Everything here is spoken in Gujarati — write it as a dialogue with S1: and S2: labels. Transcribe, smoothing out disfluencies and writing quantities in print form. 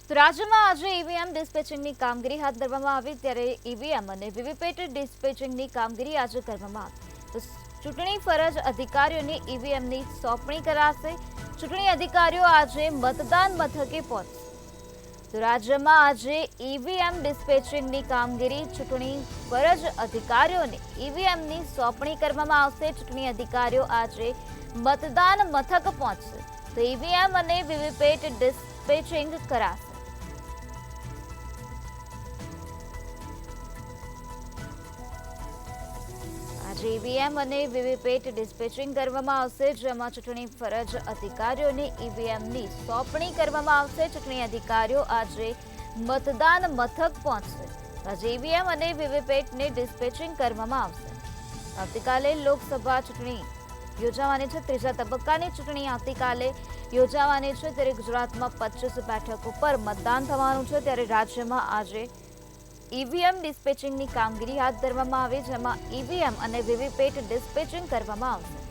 S1: તો રાજ્યમાં આજે ઈવીએમ ડિસ્પેચિંગની કામગીરી હાથ ધરવામાં આવી, ત્યારે ઈવીએમ અને વીવીપેટ ડિસ્પેચિંગની કામગીરી આજે કરવામાં આવી. તો ચૂંટણી ફરજ અધિકારીઓને ઈવીએમની સોંપણી કરાશે. ચૂંટણી અધિકારીઓ આજે મતદાન મથકે પહોંચશે. તો રાજ્યમાં આજે ઈવીએમ ડિસ્પેચિંગની કામગીરી, ચૂંટણી ફરજ અધિકારીઓને ઈવીએમની સોંપણી કરવામાં આવશે. ચૂંટણી અધિકારીઓ આજે મતદાન મથક પહોંચશે. તો ઈવીએમ અને વીવીપેટ ડિસ્પેચિંગ કરાશે. આજે ઈવીએમ અને વીવીપેટ ડિસ્પેચિંગ કરવામાં આવશે, જેમાં ચૂંટણી ફરજ અધિકારીઓને ઈવીએમની સોંપણી કરવામાં આવશે. ચૂંટણી અધિકારીઓ આજે મતદાન મથક પહોંચશે. આજે ઈવીએમ અને વીવીપેટને ડિસ્પેચિંગ કરવામાં આવશે. આવતીકાલે લોકસભા ચૂંટણી યોજાવાની છે. ત્રીજા તબક્કાની ચૂંટણી આવતીકાલે યોજાવાની છે, ત્યારે ગુજરાતમાં 25 બેઠકો પર મતદાન થવાનું છે. ત્યારે રાજ્યમાં આજે ઈવીએમ ડિસ્પેચિંગની કામગીરી હાથ ધરવામાં આવી, જેમાં ઈવીએમ અને વીવીપેટ ડિસ્પેચિંગ કરવામાં આવશે.